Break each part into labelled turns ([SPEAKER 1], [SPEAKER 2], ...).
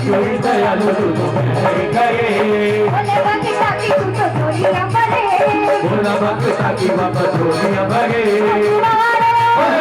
[SPEAKER 1] तेरी दयालु तू तो मेरे करे
[SPEAKER 2] भोले भक्ता की तू तो झोलियां भरे
[SPEAKER 1] भोला भक्ता की बाबा झोलियां भरे तुम्हारे मोर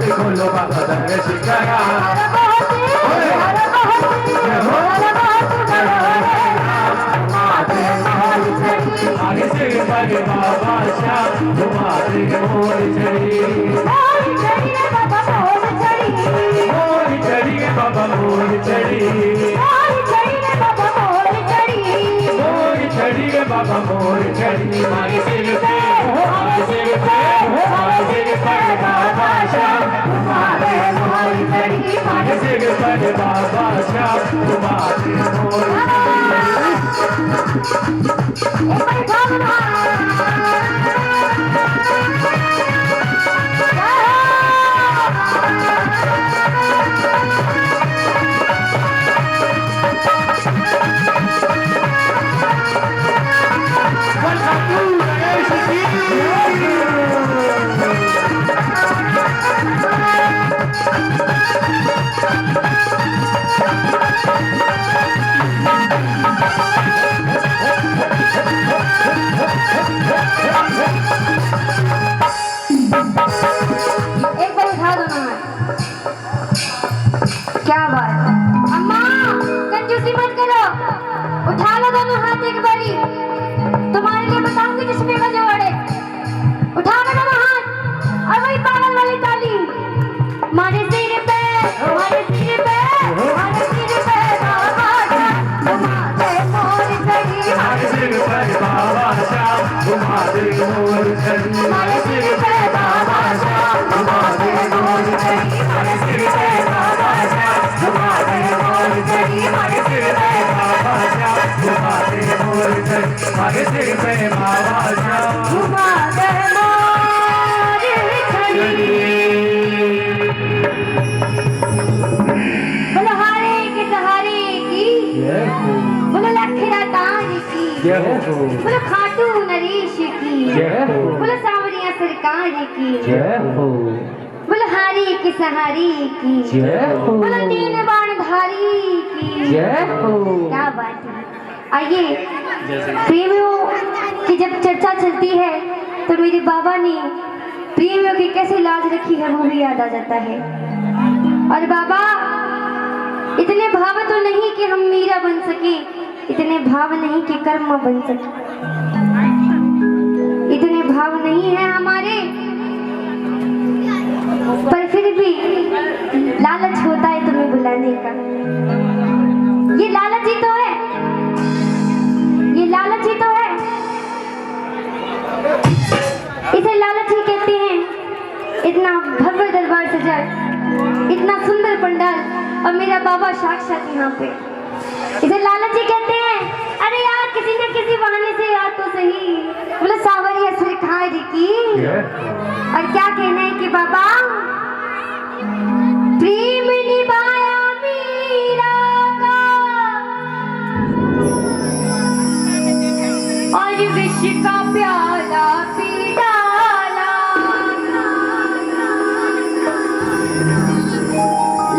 [SPEAKER 1] खोलो बाबा दर्श करा आगे से बड़े बाबा श्याम तुम्हारे मोर चढ़ी मोर चढ़ी बाबा मोर चढ़ी मोर चढ़ी बाबा मोर चढ़ी मोर चढ़ी बाबा मोर चढ़ी आगे से बाबा श्याम तुम्हारे मोर चढ़ी आगे से बाबा श्याम तुम्हारे मोर
[SPEAKER 2] एक बार उठा दो ना। क्या बात, अम्मा कंजूसी मत करो, उठा लो दोनों हाथ एक बारी। तुम्हारे लिए बताऊंगी जिसमें का जोड़े। उठा लो दोनों हाथ और वही पागल वाली ताली। हमारे सिर पे बाबा तुम्हारे मोर चढ़ी हमारे सिर पे बाबा श्याम तुम्हारे मोर चढ़ी हमारे सिर पे बाबा श्याम तुम्हारे मोर चढ़ी हमारे सिर पे बाबा श्याम तुम्हारे मोर चढ़ी हमारे सिर पे बाबा श्याम तुम्हारे मोर चढ़ी हमारे सिर पे बाबा श्याम तुम्हारे मोर चढ़ी। बोलो हारे के सहारे की बोलो लखरा तार की बोलो खाटू नरेश की बोलो सांवरिया सरकार की बोलो हारे के सहारे की बोलो तीन बाण धारी की। क्या बात है। आइए प्रेमियों की जब चर्चा चलती है तो मेरे बाबा ने प्रेमियों की कैसे लाज रखी है वो भी याद आ जाता है। और बाबा इतने भाव तो नहीं कि हम मीरा बन सके, इतने भाव नहीं कि कर्म बन सके, इतने भाव नहीं है हमारे, पर फिर भी लालच होता है तुम्हें बुलाने का। ये लालच ही तो है, ये लालच ही तो है, इसे लालच ही कहते हैं। इतना भव्य दरबार सजा, इतना सुंदर पंडाल और मेरा बाबा साक्षात यहाँ पे, इसे लालच ही कहते हैं। अरे यार किसी न किसी बहाने से यार तो सही बोले सांवरिया सरकार की। और क्या कहना है कि बाबा प्रेम निभाया मीरा का और विष का प्याला पी डाला,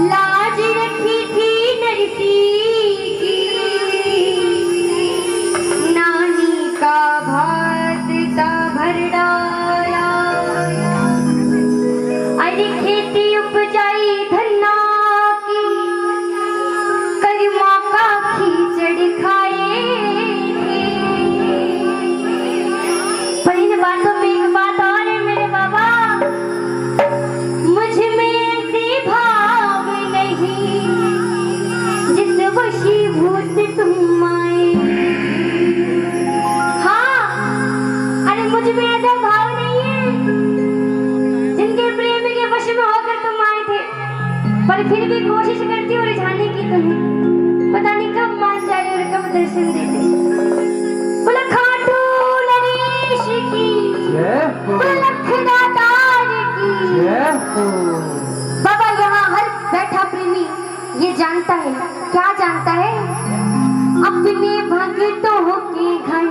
[SPEAKER 2] लाज रखी थी नरसी की, नानी का भात ता भर डाला। पर फिर भी कोशिश करती हूँ रिझाने की तुम्हें। पता नहीं कब मान जाए और कब दर्शन दे दे। बोला खाटू नरेश की, बोला लखदातार की। बाबा यहाँ हर बैठा प्रेमी ये जानता है, क्या जानता है? अपने भक्तों के घर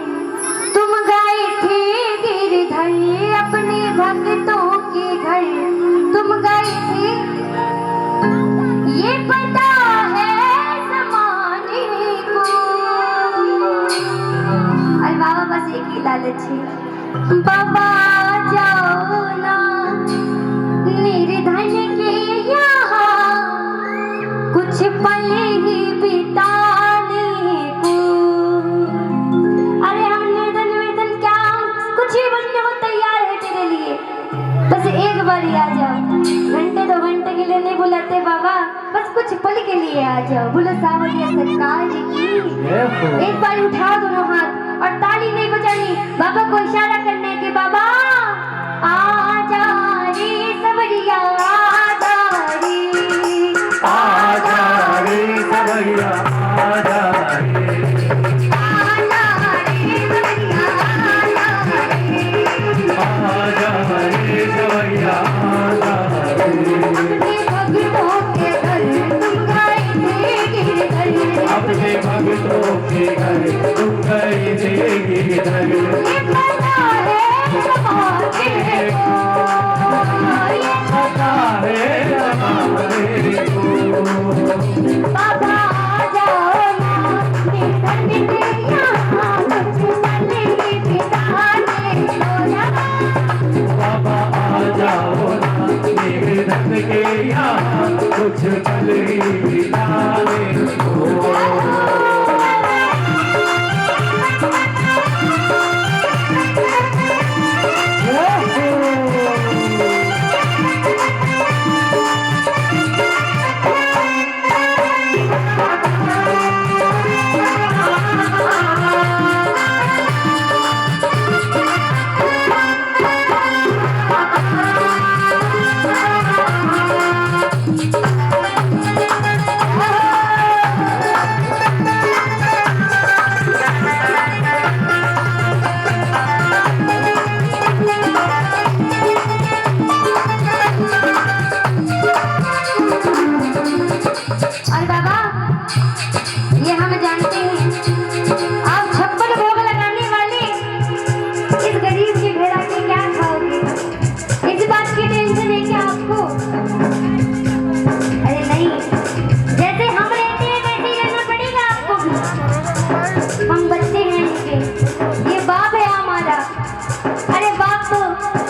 [SPEAKER 2] तुम गए थे गिरधर, अपने भक्तों के घर तुम गए थे, ये पता है ज़माने को। अरे बाबा बस एक ही लालच है, बाबा जाओ ना निर्धन के यहाँ कुछ पल ही बिताने को। अरे हम निर्धन वेदन क्या, कुछ ही बनने को तैयार है तेरे लिए, बस एक बार ही आ जाओ। घंटे 2 घंटे के लिए नहीं बुलाते बाबा, बस कुछ पल के लिए आ जाओ। बोलो सावरिया सरकार की। एक बार उठाओ दोनों हाथ और ताली नहीं बजानी, बाबा को इशारा करना है कि बाबा आजा रे सावरिया, आजा रे,
[SPEAKER 1] आजा रे सावरिया, आजा रे,
[SPEAKER 2] आजा रे सावरिया, आजा रे,
[SPEAKER 1] आजा रे सावरिया, आजा रे।
[SPEAKER 2] अपने भक्तों के घर तुम गए थे गिरधर,
[SPEAKER 1] अपने भक्तों के घर तुम गए थे गिरधर।
[SPEAKER 2] ये पता है ज़माने को, ये
[SPEAKER 1] पता है ज़माने को।
[SPEAKER 2] बाबा आ जाओ ना निर्धन के यहाँ कुछ पल ही बिताने को ना।
[SPEAKER 1] बाबा आ जाओ ना निर्धन के यहाँ कुछ पल ही बिताने को।
[SPEAKER 2] और बाबा ये हम जानते हैं, आप 56 भोग लगाने वाले इस गरीब के घर आके क्या खाओगे? इस बात की टेंशन है क्या आपको? अरे नहीं, जैसे हम रहते हैं वैसे ही रहना पड़ेगा आपको भी। हम बच्चे हैं इनके, ये बाप है हमारा। अरे बाप तो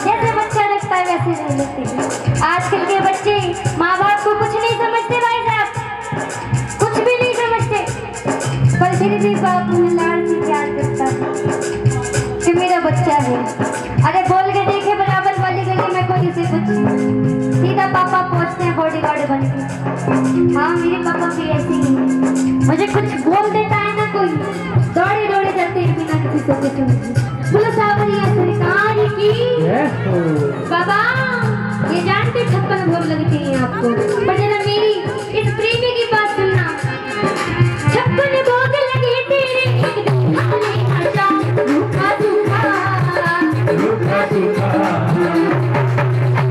[SPEAKER 2] जैसे बच्चा रखता है वैसे रह लेते हैं। आजकल के बच्चे माँ बाप को कुछ नहीं समझते भाई साहब, कुछ भी नहीं समझते, पर फिर भी बाप उन्हें लाड़ से प्यार करता है कि मेरा बच्चा है। अरे बोल के देखे बराबर वाली गली में कोई उसे कुछ, सीधा पापा पहुंचते हैं बॉडीगार्ड बन के। हाँ मेरे पापा भी ऐसे ही हैं, मुझे कुछ बोल देता है ना कोई, दौड़े दौड़े जाते हैं बिना किसी को कुछ समझे। बोलो सावरिया सरकार की। बाबा ये जानते 56 भोग लगते हैं आपको, पर जरा मेरी इस प्रेमी की बात सुनना। 56 भोग लगे तेरे एक दिन खाने आजा, रूखा सूखा,
[SPEAKER 1] रूखा सूखा।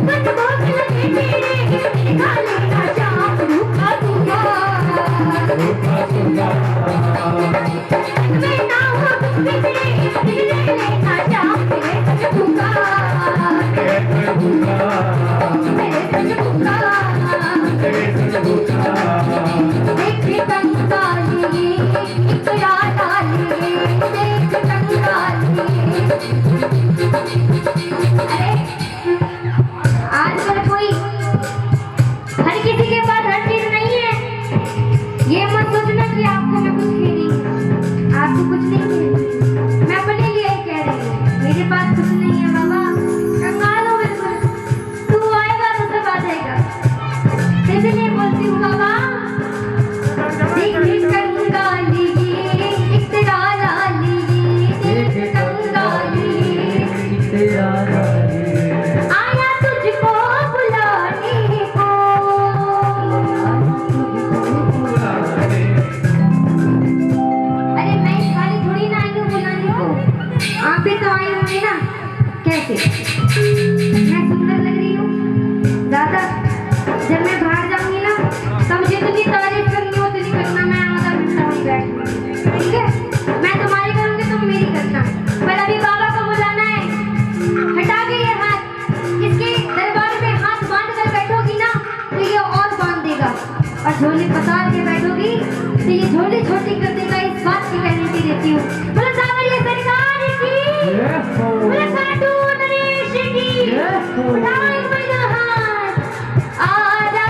[SPEAKER 2] 56 भोग लगे तेरे एक दिन खाने आजा, रूखा सूखा,
[SPEAKER 1] रूखा सूखा।
[SPEAKER 2] मैं ना हो तुम बिगड़े एक दिन ले आजा, मेरे संग भूखा,
[SPEAKER 1] भूखा
[SPEAKER 2] मेरे संग भूखा,
[SPEAKER 1] तेरे
[SPEAKER 2] झोली पसार के बैठोगी तो ये झोली छोटी कर देगा, इस बात की गारंटी देती हूँ। बोलो सांवरिया सरकार की, बोलो खाटू नरेश की, उठाओ बड़ा हाथ, आजा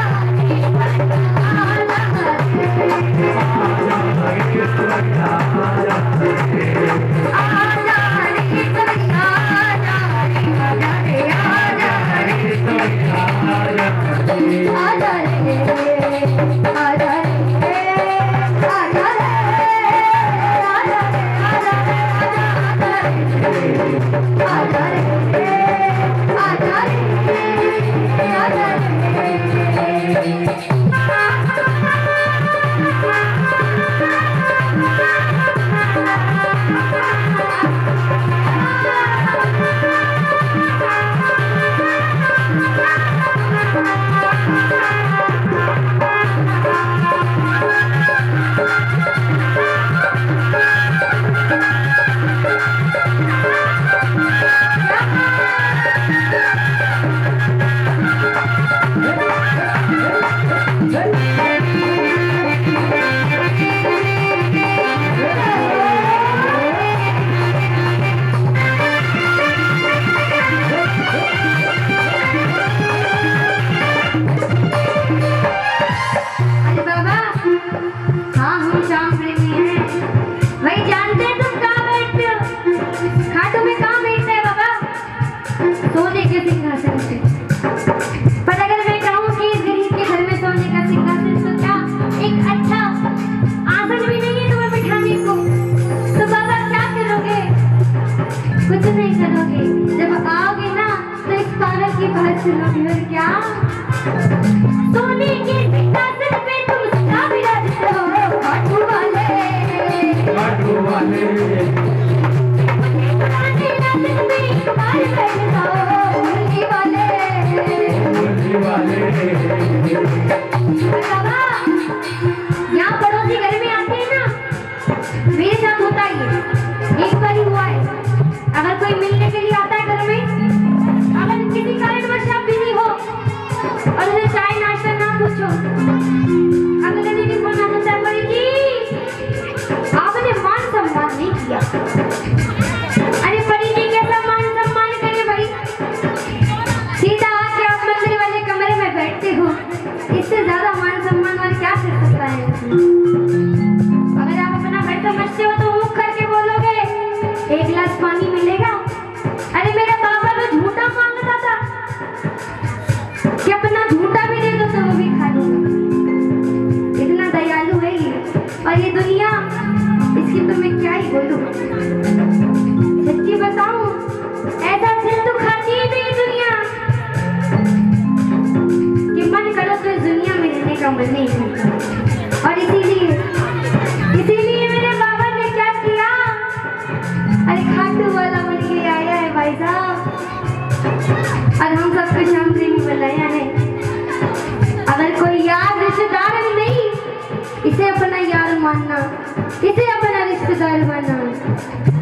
[SPEAKER 2] इसे अपना रिश्तेदार बना।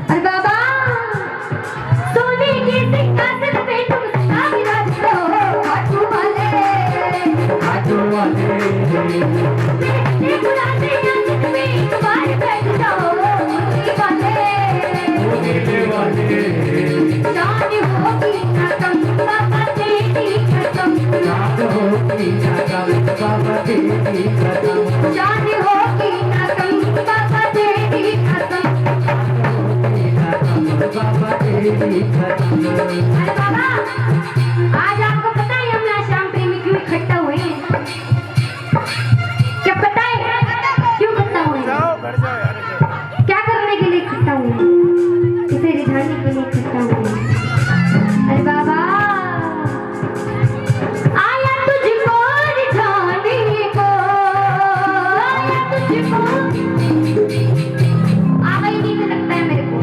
[SPEAKER 2] अरे बाबा सोने के सिंहासन पे तुम सदा विराजते हो, खाटू वाले ये बुलाते हैं जिसमें तुम्हारे बैठ जाओ, मुझे वाले जाने होगी ना कम बाबा तेरी कसम, जाने होगी ना कम बाबा तेरी कसम, जाने होगी ना कम बाबा तेरी कसम, बाबा तेरी कसम। अरे बाबा आज आपको पता है हम यहाँ श्याम प्रेमी क्यों इकट्ठा हुए हैं? क्या पता है क्यों इकट्ठा हुए हैं? क्या करने के लिए इकट्ठा हुए हैं? इसे रिझाने के लिए इकट्ठा हुए हैं। अरे बाबा आया तुझको रिझाने को, आया तुझको, आ गई नींद लगता है मेरे को,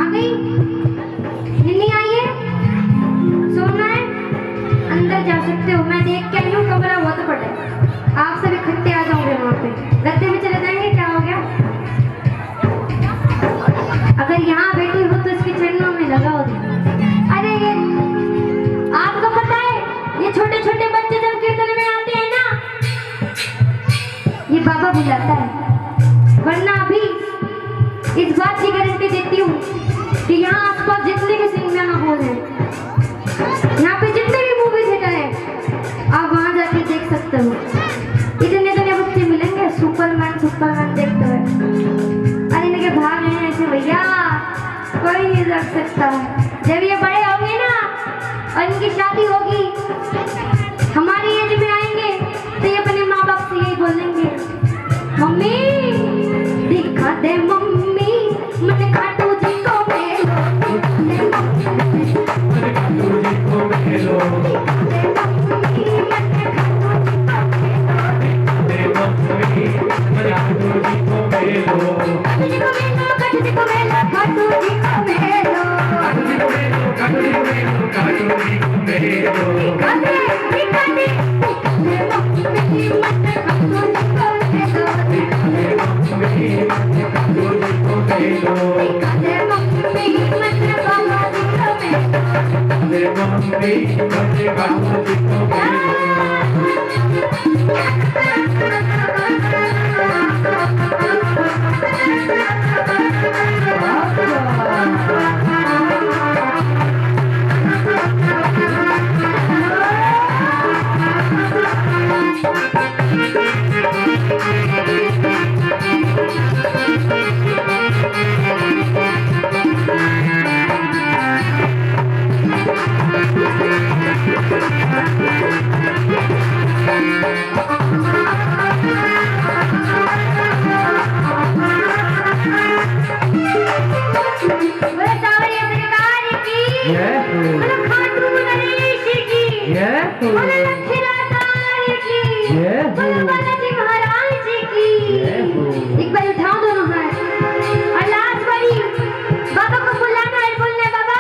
[SPEAKER 2] आ गई नींद आई है, सोना है, अंदर जा सकते हो, मैं देख के आई हूँ कमरा बहुत बड़ा है, आप सब इकट्ठे आ जाओगे वहाँ पे, गद्दे में चले जाएंगे, क्या हो गया? अगर यहाँ बैठी हो तो इसके चरणों में लगाओ। अरे ये आपको पता है ये छोटे छोटे बच्चे जब कीर्तन में आते हैं ना एक बार उठाओ दोनों हाथ और लास्ट बारी बाबा को बुलाना है, बोलना बाबा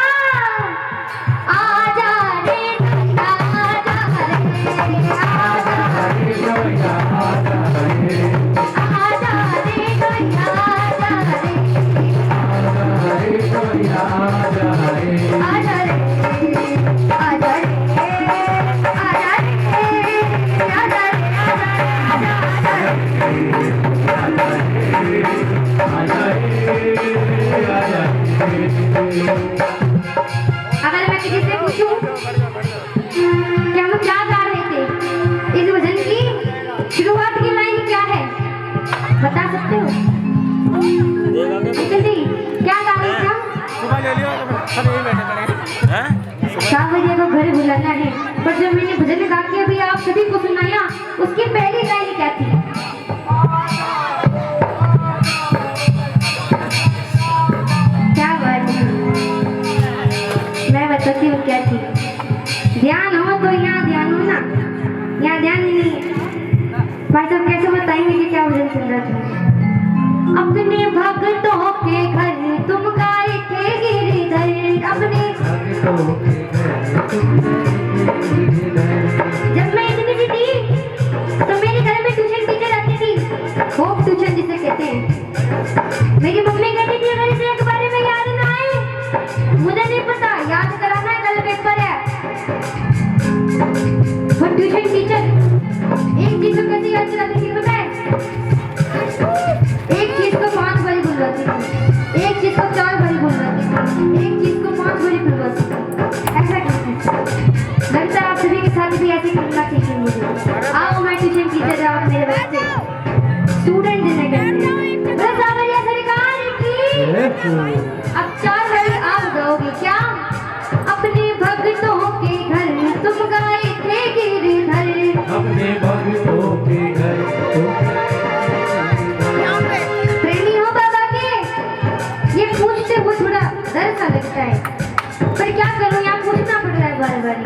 [SPEAKER 2] आजा रे आजा रे आजा रे आजा रे आजा रे अगर मैं किसी से पूछूं कि हम क्या गा रहे थे, इस भजन की शुरुआत की लाइन क्या है, बता सकते हो? निखिल जी क्या गा रहे थे हम? 7 बजे को घर बुलाना है, पर जो मैंने भजन गा के अभी आप सभी को सुनाया उसकी पहली लाइन क्या थी? क्या बात है, मैं बताती हूँ क्या थी। ध्यान हो तो यहाँ ध्यान हो ना, यहाँ ध्यान ही नहीं है। भाई साहब कैसे बताएंगे कि क्या भजन चल रहा था? अपने भक्तों के घर तुम गाए थे गिरधर, अपने जब मैं इतनी सी थी तो मेरे घर में ट्यूशन टीचर आती थी, होप ट्यूशन जिसे कहते हैं। मेरी मम्मी कहती थी अगर इसे एक बारे में याद ना आए, मुझे नहीं पता, याद कराना है, कल पेपर है। वो ट्यूशन टीचर एक चीज को कैसे याद कराती थी पता है? एक चीज को 5 बारी बुलवाती थी, एक चीज को 4 बारी बुलवाती थी, एक चीज को 5 बारी बुलवाती थी। ऐसा करती थी। लगता है आप सभी के साथ भी ऐसे करना चाहिए मुझे। आओ मैं ट्यूशन टीचर, आप मेरे बच्चे स्टूडेंट जिन्हें कहते हैं। बस सावरिया सरकार की अब 4 बारी आप गाओगे क्या? अपने भक्तों के घर तुम गाए थे गिरधर,
[SPEAKER 1] अपने भक्तों के घर
[SPEAKER 2] प्रेमी हो बाबा के। ये पूछते वो थोड़ा डर सा लगता है, पर क्या करूं यहाँ पूछना पड़ रहा है बार बार।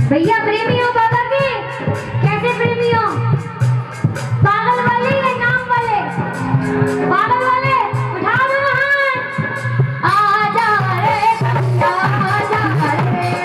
[SPEAKER 2] भैया प्रेमी हो बाबा के? कैसे प्रेमी हो? पागल वाले या नाम वाले? पागल वाले उठा दो हाथ। आजा रे आजा रे आजा रे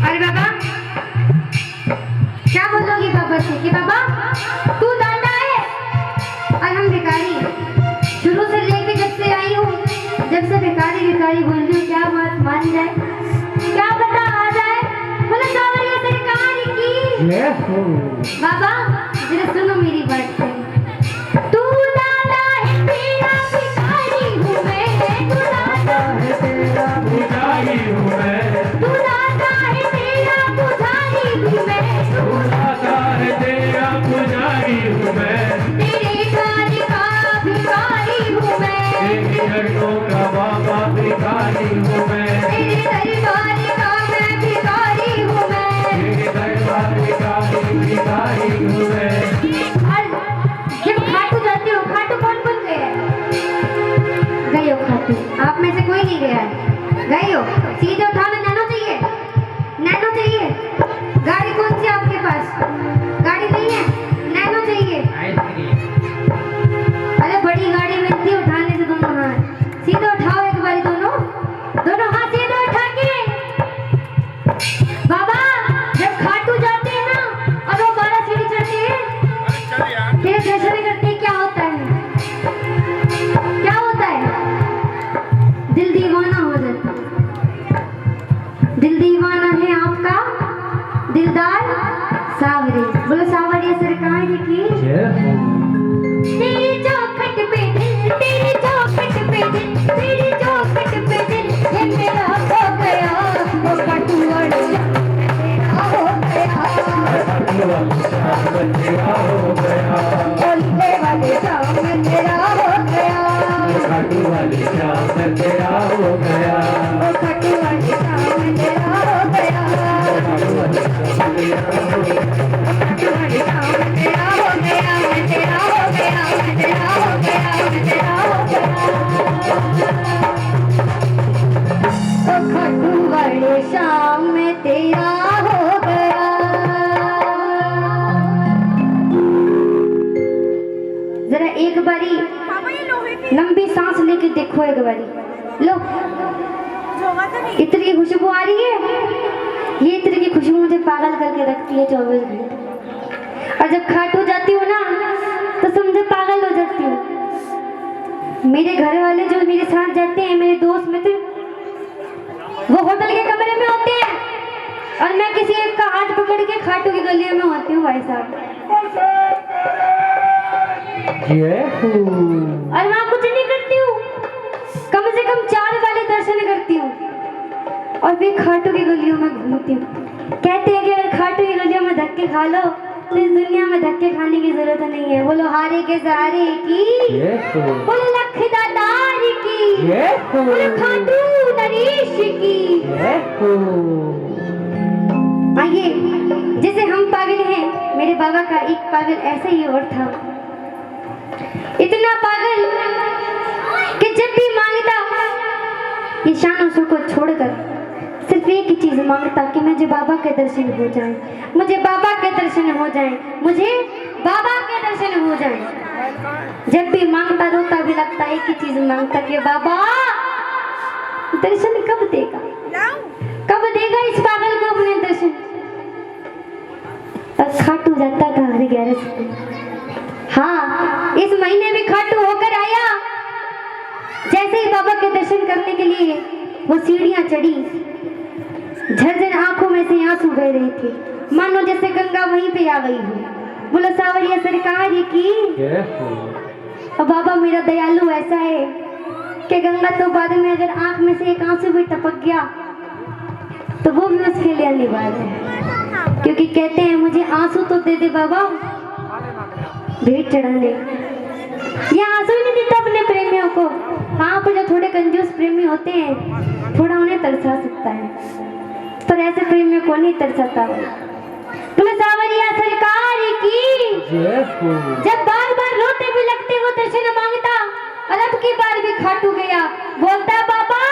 [SPEAKER 2] अरे बाबा, क्या बोलोगी बाबा से कि बाबा तू दादा है और हम भिखारी। शुरू से लेके जब से आई हूँ, जब से भिखारी भिखारी बोल रही हूँ, क्या बात मान जाए, क्या पता आ जाए। बोले सावरिया सरकार की। बाबा जरा सुनो मेरी बात से। तू दादा है तेरा भिखारी हूँ मैं, तू दादा है तेरा
[SPEAKER 1] पुजारी हूँ मैं,
[SPEAKER 2] तू दादा है तेरा पुजारी हूँ मैं,
[SPEAKER 1] दाता है तेरा पुजारी हूँ मैं,
[SPEAKER 2] तेरे घर का भिखारी हूँ मैं,
[SPEAKER 1] तेरे चरणों का बाबा भिखारी हूँ मैं,
[SPEAKER 2] तेरे दरबार का मैं भिखारी हूँ मैं।
[SPEAKER 1] तेरे दरबार का भिखारी हूँ मैं।
[SPEAKER 2] और जब खाटू जाती हो, खाटू कौन कौन गया है? गए हो खाटू, आप में से कोई नहीं गया है? गए हो? सीधे उठाना, नैनो चाहिए, नैनो चाहिए। गाड़ी कौन सी है आपके पास? गाड़ी नहीं है, नैनो चाहिए। अरे बड़ी गाड़ी मिलती है उठाने से दोनों हाथ सीधे उठाओ एक बारी, दोनों दोनों हाथ सीधे उठा के। बाबा जब खाटू जाते हैं ना और वो 12 सीढ़ी चढ़ते हैं, फिर दर्शन करते हैं, क्या होता है? क्या होता है? दिल दीवाना हो जाता है। दिल दीवाना है आपका दिलदार सावरे। बोलो सावरिया सरकार की। तेरी चौखट पे दिल, तेरी चौखट पे दिल, तेरी चौखट पे दिल ये मेरा हो गया। वो खाटू वाली तेरा हो गया, बोलने वाले शाम में तेरा हो गया,
[SPEAKER 1] खाटू वाली शाम में तेरा हो गया,
[SPEAKER 2] वो खाटू वाली शाम में तेरा हो गया,
[SPEAKER 1] खाटू वाली शाम में तेरा हो गया,
[SPEAKER 2] खाटू वाली शाम में तेरा हो गया, मैं तेरा हो गया, मैं तेरा हो गया, मैं तेरा हो गया। वो खाटू वाली शाम में तेरा हो गया। जरा एक बारी लंबी सांस लेके देखो, एक बारी लो। इत्र की खुशबू आ रही है, ये इत्र की खुशबू मुझे पागल करके रखती है 24 घंटे। और जब खाटू जाती हूँ ना तो समझो पागल हो जाती हूँ। मेरे घर वाले जो मेरे साथ जाते हैं, मेरे दोस्त मित्र, वो होटल के कमरे में होते हैं और मैं किसी एक का हाथ पकड़ के खाटू की गलियों में होती हूँ भाई साहब। और वहाँ कुछ नहीं करती हूँ, कम से कम 4 वाले दर्शन करती हूँ और फिर खाटू की गलियों में घूमती हूँ। कहते हैं कि अगर खाटू की गलियों में धक्के खा लो तो इस दुनिया में धक्के खाने की जरूरत नहीं है। बोलो हारे के सहारे की, बोलो लख दातार की, बोलो खाटू नरेश की। आइए, जैसे हम पागल हैं, मेरे बाबा का एक पागल ऐसा ही और था, इतना पागल कि जब भी मांगता ये शान को छोड़कर सिर्फ एक ही चीज मांगता कि मुझे बाबा के दर्शन हो जाए, मुझे बाबा के दर्शन हो जाए, मुझे बाबा के दर्शन हो जाए। जब भी मांगता रोता भी लगता, एक ही चीज मांगता कि बाबा दर्शन कब देगा, कब देगा इस पागल को अपने दर्शन। और खाटू जाता था हर 11 से। हाँ, इस महीने भी खाटू होकर आया। जैसे ही बाबा के दर्शन करने के लिए वो सीढ़ियां चढ़ी, झरझर आंखों में से आंसू बह रहे थे, मानो जैसे गंगा वहीं पे आ गई हो। बोलो सावरिया सरकार की। और बाबा मेरा दयालु ऐसा है कि गंगा तो बाद में अगर आंख में से एक आंसू भी टपक गया तो वो भी उसके लिए अनिवार्य है, क्योंकि कहते हैं मुझे आंसू तो दे दे बाबा भेंट चढ़ाने। ये आंसू ही नहीं देता अपने प्रेमियों को। हाँ, पर जो थोड़े कंजूस प्रेमी होते हैं थोड़ा उन्हें तरसा सकता है, पर ऐसे प्रेमियों को नहीं तरसाता। बोलो सावरिया सरकार की। जब बार बार रोते भी लगते वो दर्शन मांगता और अब की बार भी खाटू गया, बोलता बाबा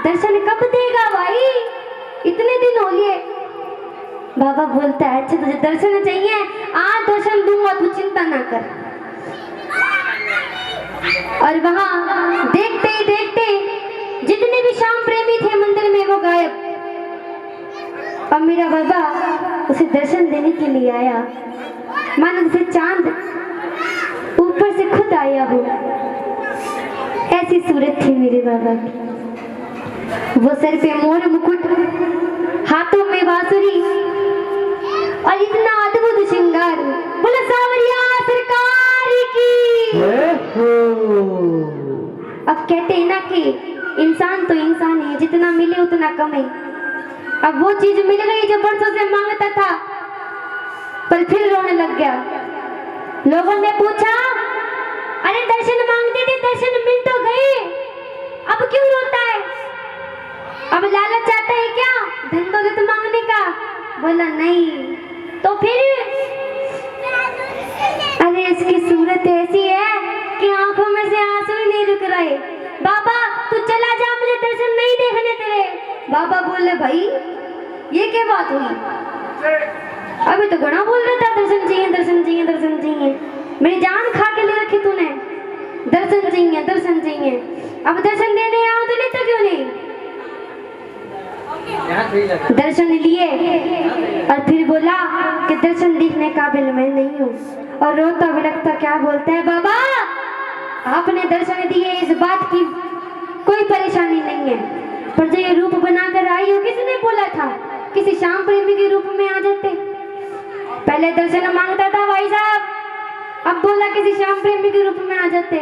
[SPEAKER 2] दर्शन कब देगा भाई, इतने दिन हो गए बाबा बोलता है अच्छा तुझे दर्शन चाहिए, आज दर्शन दूंगा, तू चिंता ना कर। और वहां देखते ही देखते जितने भी श्याम प्रेमी थे मंदिर में वो गायब। अब मेरा बाबा उसे दर्शन देने के लिए आया, मानो जैसे चांद ऊपर से खुद आया हो, ऐसी सूरत थी मेरे बाबा की। वो सर पे मोर मुकुट, हाथों में बांसुरी और इतना अद्भुत श्रृंगार। बोलो सावरिया सरकार की। अब कहते हैं ना कि इंसान तो इंसान है, जितना मिले उतना कम है। अब वो चीज मिल गई जो बरसों से मांगता था, पर फिर रोने लग गया। लोगों ने पूछा अरे दर्शन मांगते थे, दर्शन मिल तो गए, अब क्यों रोता है? अब लालच आता है क्या धन दौलत मांगने का? बोला नहीं। तो फिर अरे इसकी सूरत ऐसी है कि आंखों में से आंसू ही नहीं रुक रहे। बाबा तू चला जा, मुझे दर्शन नहीं देखने तेरे। बाबा बोले भाई ये क्या बात हुई? अभी तो घना बोल रहा था दर्शन चाहिए, दर्शन चाहिए, दर्शन चाहिए। मेरी जान खा के ले रखी तूने, दर्शन चाहिए, दर्शन चाहिए। अब दर्शन देने आओ तो लेता क्यों नहीं? दर्शन लिए और फिर बोला कि दर्शन देखने काबिल मैं नहीं हूँ, और रोता बिलखता क्या बोलता है, बाबा आपने दर्शन दिए, इस बात की कोई परेशानी नहीं है, पर जो ये रूप बनाकर आई हो, किसने बोला था किसी श्याम प्रेमी के रूप में आ जाते? पहले दर्शन मांगता था भाई साहब, अब बोला किसी श्याम प्रेमी के रूप में आ जाते।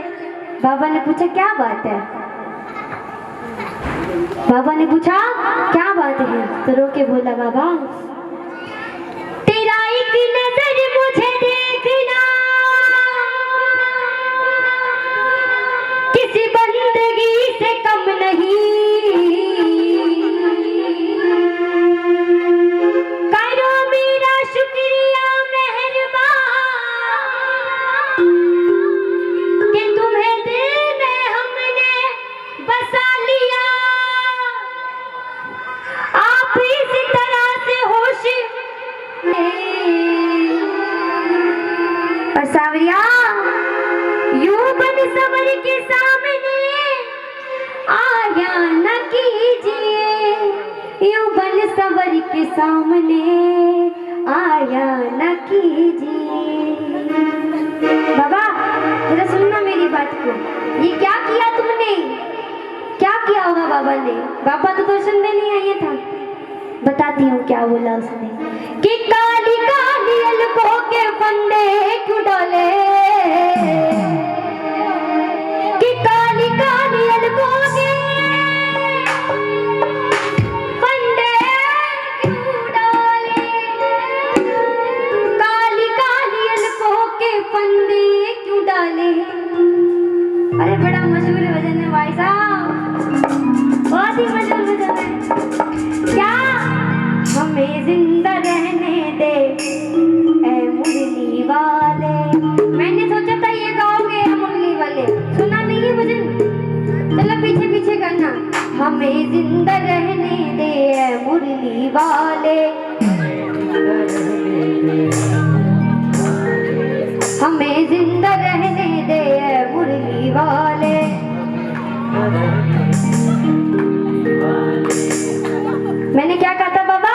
[SPEAKER 2] बाबा ने पूछा क्या बात है? बाबा ने पूछा क्या बात है? तो रो के बोला बाबा तेरा एक नजर मुझे देखना, किसी बंदगी से कम नहीं, करो मेरा शुक्रिया मेहरबान कि तुम्हें दिल में हमने बसा लिया। आप इस तरह से होश और सावरिया यूं बन सवर के सामने आया न कीजिए, यूं बन सवर के सामने आया न कीजिए। बाबा जरा सुनना मेरी बात को, ये क्या किया तुमने? क्या किया होगा बाबा ने? बाबा तो दर्शन देने आया था। बताती हूँ क्या बोला उसने कि काली काली अलगों के फंदे क्यों डाले, कि काली काली अलगों के फंदे क्यों डाले, काली काली अलगों के फंदे क्यों डाले। अरे बड़ा मशहूर भजन है भाई साहब, बहुत ही मशहूर भजन है। क्या हमें जिंदा रहने दे ऐ मुरली वाले। मैंने सोचा था ये गाओगे मुरली वाले, सुना नहीं है भजन? चलो पीछे पीछे करना। हमें जिंदा रहने दे ऐ मुरली वाले, हमें जिंदा रहने दे ऐ मुरली वाले। मैंने क्या कहा था बाबा,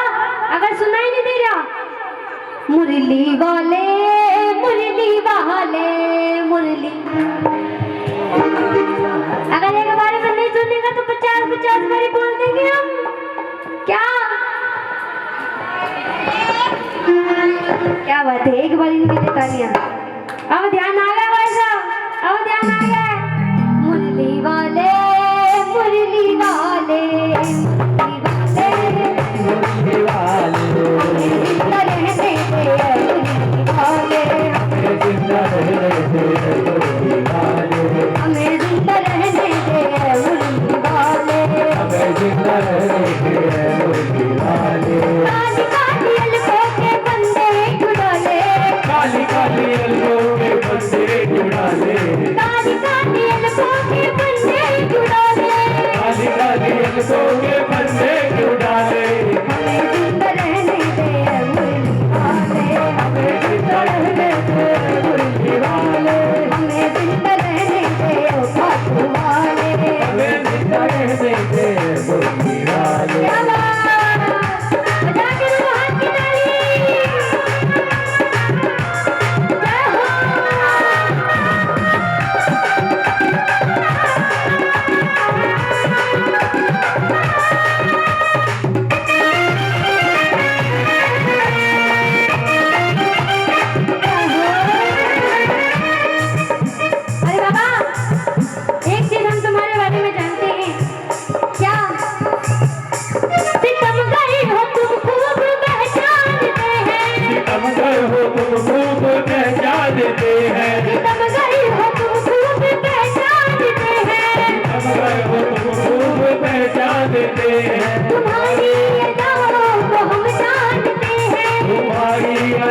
[SPEAKER 2] अगर सुनाई नहीं दे रहा? मुरली वाले, मुरली वाले, मुरली। अगर एक बार में नहीं सुनेगा तो 50-50 बारी बोल देंगे हम। क्या क्या बात है, एक बार इनके लिए तालियां। अब ध्यान आ गया भाई साहब, अब ध्यान आ गया। मुरली वाले, मुरली वाले, काली काली अलगों के फंदे क्यों डाले, काली काली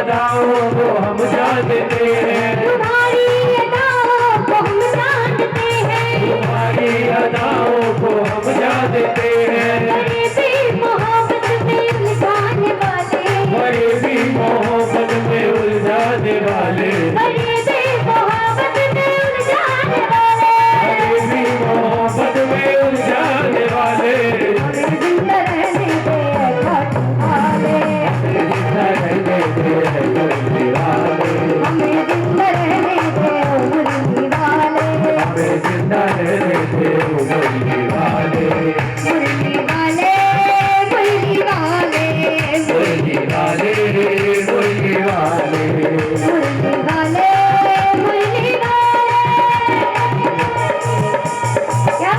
[SPEAKER 1] अदाओं को हम जानते हैं,
[SPEAKER 2] तुम्हारी अदाओं को हम जानते हैं,
[SPEAKER 1] तुम्हारी अदाओं को हम जानते हैं।
[SPEAKER 2] बड़े भी मोहब्बत में उलझाने वाले,
[SPEAKER 1] बड़े भी मोहब्बत में उलझाने वाले,
[SPEAKER 2] बड़े भी मोहब्बत में उलझाने वाले,
[SPEAKER 1] बड़े भी मोहब्बत में उलझाने वाले।
[SPEAKER 2] हमें जिंदा रहने दे खाटू वाले,
[SPEAKER 1] जिंदा रहने दे मुरली वाले,
[SPEAKER 2] हमें जिंदा रहने दे मुरली वाले,
[SPEAKER 1] हमें जिंदा रहने दे मुरली वाले,
[SPEAKER 2] मुरली वाले, मुरली वाले,
[SPEAKER 1] मुरली वाले, मुरली वाले।
[SPEAKER 2] मुरली वाले, मुरली वाले। क्या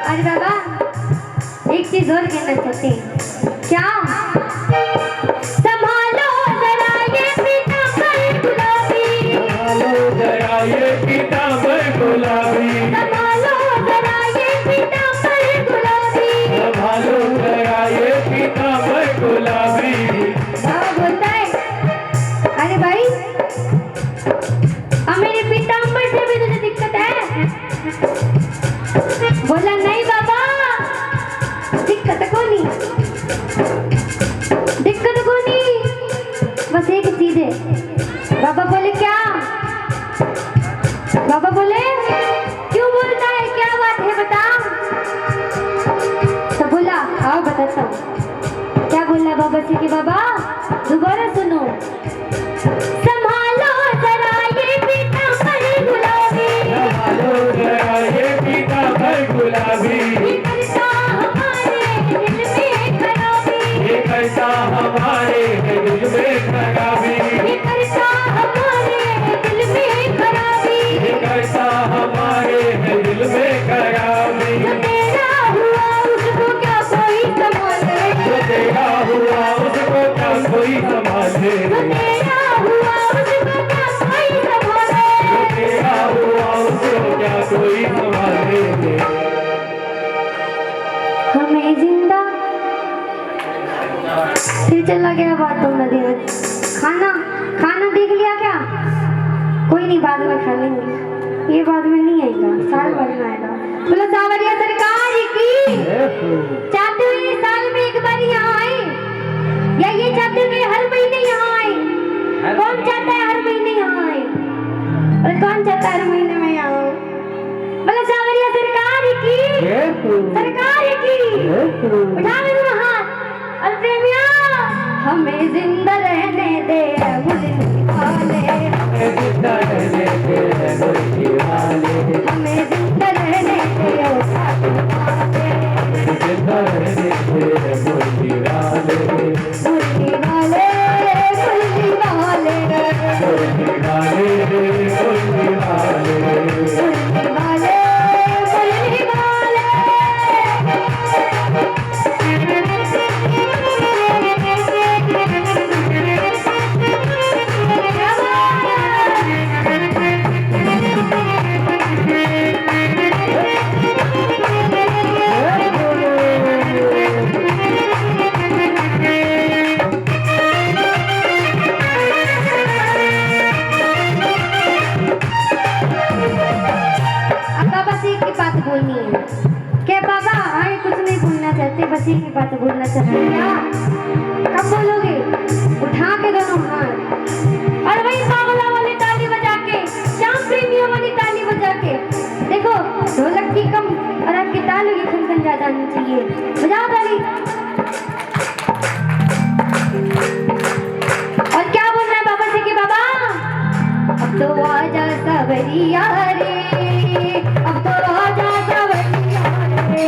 [SPEAKER 2] अरे बाबा, एक चीज और कहना चाहते हैं। क्या? संभालो जरा ये पीतांबर गुलाबी,
[SPEAKER 1] संभालो जरा ये पीतांबर गुलाबी,
[SPEAKER 2] संभालो जरा ये पीतांबर गुलाबी।
[SPEAKER 1] संभालो जरा ये पीतांबर गुलाबी।
[SPEAKER 2] बाबा बोलता है, अरे भाई, अब मेरे पीतांबर से भी तुझे दिक्कत है? बोला नहीं बाबा, दिक्कत को नहीं, दिक्कत को नहीं, बस एक चीज है। बाबा बोले क्या? बाबा बोले क्यों बोलता है, क्या बात है बता। तो बोला आओ बताता हूँ। क्या बोला बाबा से कि बाबा दोबारा सुनो। संभालो जरा ये पीतांबर गुलाबी,
[SPEAKER 1] संभालो जरा ये पीतांबर गुलाबी,
[SPEAKER 2] ये करता हमारे दिल में खराबी,
[SPEAKER 1] ये करता हमारे दिल में खराबी,
[SPEAKER 2] ये करता हमारे दिल में खराबी।
[SPEAKER 1] ये करता हमारे दिल में खराबी।
[SPEAKER 2] जो तेरा हुआ उसको क्या कोई संभाले,
[SPEAKER 1] जो तेरा हुआ उसको क्या कोई संभाले,
[SPEAKER 2] जो तेरा हुआ उसको क्या कोई संभाले।
[SPEAKER 1] जो तेरा हुआ उसको क्या कोई संभाले।
[SPEAKER 2] हमें जिंदा फिर चला गया बातों नदी में। खाना खाना देख लिया क्या? कोई नहीं, बाद में खा लेंगे, ये बाद में नहीं आएगा, साल भर में आएगा। बोलो सावरिया सरकार की। चाहते हो ये साल में एक बार यहाँ आए, या ये चाहते हो कि हर महीने यहाँ आए? कौन चाहता है हर महीने यहाँ आए? और कौन चाहता है हर महीने में यहाँ आए? बोलो सावरिया सरकार की, सरकार की। उठा लो हाथ और प्रेमिया, हमें जिंदा रहने दे मुरली वाले,
[SPEAKER 1] जिंदा रहने दे मुरली वाले,
[SPEAKER 2] हमें जिंदा रहने दे ओ खाटू वाले,
[SPEAKER 1] जिंदा रहने दे मुरली वाले,
[SPEAKER 2] मुरली वाले, मुरली वाले,
[SPEAKER 1] मुरली वाले, मुरली वाले।
[SPEAKER 2] मुरली वाले, मुरली वाले। अब बाबा से एक ही बात बोलनी है। क्या बाबा आगे कुछ नहीं बोलना चाहते, बस एक ही बात बोलना चाहते हैं। क्या कब बोलोगे? उठा के दोनों हाथ और वही पागला वाली ताली बजा के, श्याम प्रेमियों वाली ताली बजा के। देखो ढोलक की कम और आपकी ताली की खनखन ज्यादा आनी चाहिए। बजाओ ताली। और क्या बोलना है बाबा से कि बाबा अब तो आजा सवरिया रे, अब तो आजा सवरिया रे,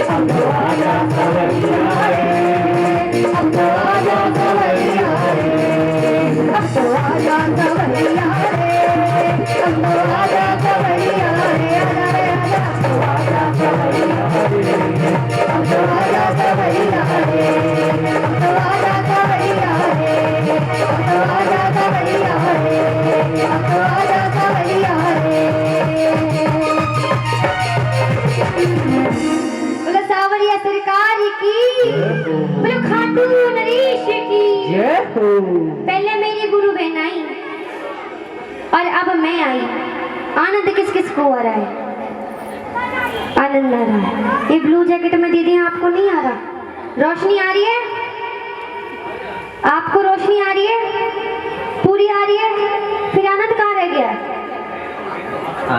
[SPEAKER 2] अब तो आजा सवरिया रे, अब तो आजा सवरिया रे, अब तो आजा सवरिया रे, अब तो आजा सवरिया रे, आजा रे आजा, अब तो आजा सवरिया रे। सावरिया सरकार की, बोलो खाटू नरेश की।
[SPEAKER 1] जय हो।
[SPEAKER 2] पहले मेरी गुरु बहन आई और अब मैं आई। आनंद किस किस को आ रहा है? आनंद आ रहा है। ये ब्लू जैकेट में दीदी आपको नहीं आ रहा? रोशनी आ रही है? आपको रोशनी आ रही है? पूरी आ रही है? फिर आनंद कहाँ रह गया?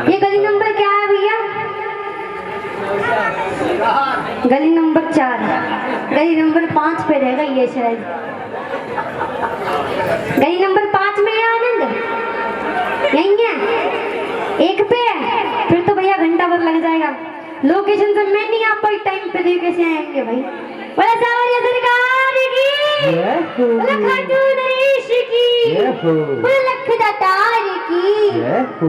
[SPEAKER 2] ये गली नंबर क्या है भैया? गली नंबर 4। गली नंबर 5 पे रह गई है शायद। गली नंबर 5 में है आनंद? यहीं है? 1 पे है? फिर तो भैया घंटा भर लग जाएगा। लोकेशन से मैं नहीं आ पाई, टाइम पे दे कैसे आएंगे भाई? बोला सावरिया सरकार की, बोला खाटू नरेश की, बोला लख दातार की।